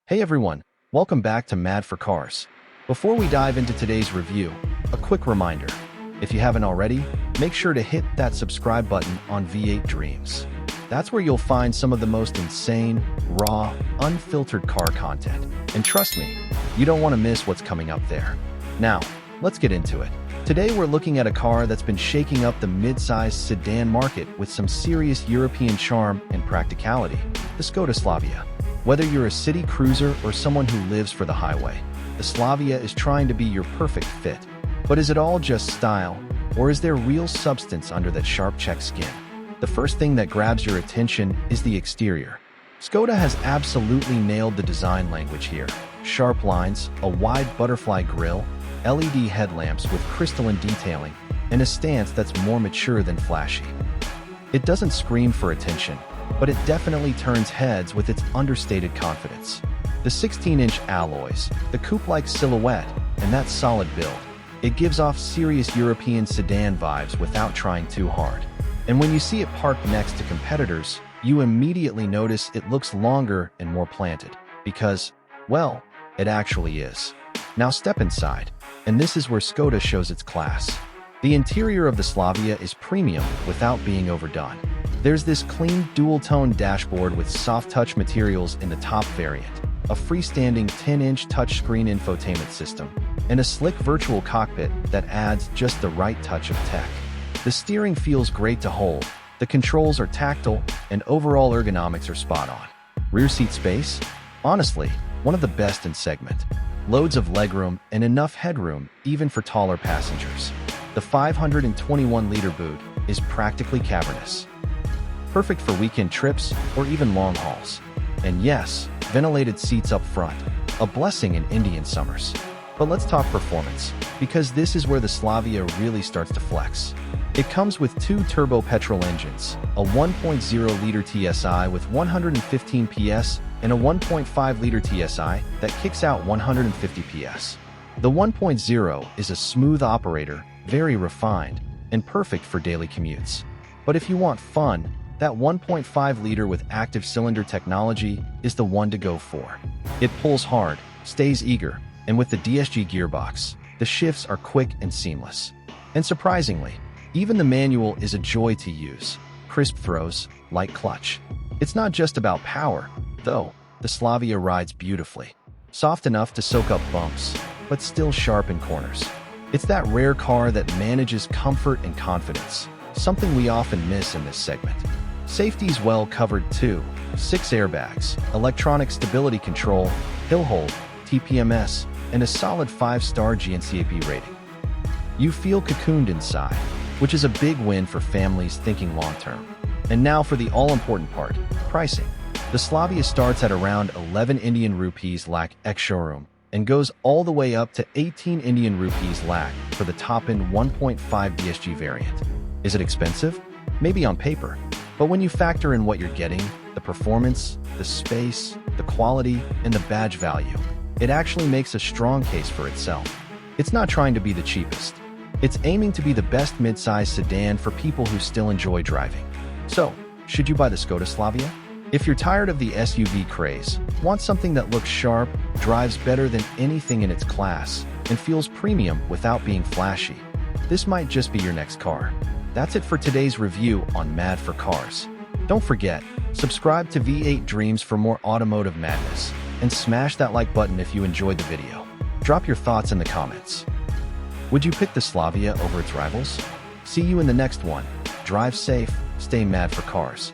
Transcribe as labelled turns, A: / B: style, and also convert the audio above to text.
A: Hey everyone, welcome back to Mad for Cars. Before we dive into today's review, a quick reminder. If you haven't already, make sure to hit that subscribe button on V8 Dreams. That's where you'll find some of the most insane, raw, unfiltered car content. And trust me, you don't want to miss what's coming up there. Now, let's get into it. Today we're looking at a car that's been shaking up the mid-sized sedan market with some serious European charm and practicality, the Skoda Slavia. Whether you're a city cruiser or someone who lives for the highway, the Slavia is trying to be your perfect fit. But is it all just style, or is there real substance under that sharp check skin? The first thing that grabs your attention is the exterior. Skoda has absolutely nailed the design language here. Sharp lines, a wide butterfly grille, LED headlamps with crystalline detailing, and a stance that's more mature than flashy. It doesn't scream for attention, but it definitely turns heads with its understated confidence. The 16-inch alloys, the coupe-like silhouette, and that solid build. It gives off serious European sedan vibes without trying too hard. And when you see it parked next to competitors, you immediately notice it looks longer and more planted. Because, well, it actually is. Now step inside, and this is where Skoda shows its class. The interior of the Slavia is premium without being overdone. There's this clean dual-tone dashboard with soft-touch materials in the top variant, a freestanding 10-inch touchscreen infotainment system, and a slick virtual cockpit that adds just the right touch of tech. The steering feels great to hold, the controls are tactile, and overall ergonomics are spot on. Rear seat space? Honestly, one of the best in segment. Loads of legroom and enough headroom even for taller passengers. The 521-liter boot is practically cavernous. Perfect for weekend trips or even long hauls. And yes, ventilated seats up front, a blessing in Indian summers. But let's talk performance, because this is where the Slavia really starts to flex. It comes with two turbo petrol engines, a 1.0-liter TSI with 115 PS and a 1.5-liter TSI that kicks out 150 PS. The 1.0 is a smooth operator, very refined, and perfect for daily commutes. But if you want fun, that 1.5-liter with active cylinder technology is the one to go for. It pulls hard, stays eager, and with the DSG gearbox, the shifts are quick and seamless. And surprisingly, even the manual is a joy to use. Crisp throws, light clutch. It's not just about power, though. The Slavia rides beautifully. Soft enough to soak up bumps, but still sharp in corners. It's that rare car that manages comfort and confidence, something we often miss in this segment. Safety's well covered too. 6 airbags, electronic stability control, hill hold, TPMS, and a solid 5-star GNCAP rating. You feel cocooned inside, which is a big win for families thinking long-term. And now for the all-important part, pricing. The Slavia starts at around 11 Indian rupees lakh ex-showroom and goes all the way up to 18 Indian rupees lakh for the top-end 1.5 DSG variant. Is it expensive? Maybe on paper. But when you factor in what you're getting, the performance, the space, the quality, and the badge value, it actually makes a strong case for itself. It's not trying to be the cheapest. It's aiming to be the best mid-size sedan for people who still enjoy driving. So, should you buy the Skoda Slavia? If you're tired of the SUV craze, want something that looks sharp, drives better than anything in its class, and feels premium without being flashy, this might just be your next car. That's it for today's review on Mad for Cars. Don't forget, subscribe to V8 Dreams for more automotive madness, and smash that like button if you enjoyed the video. Drop your thoughts in the comments. Would you pick the Slavia over its rivals? See you in the next one. Drive safe, stay mad for cars.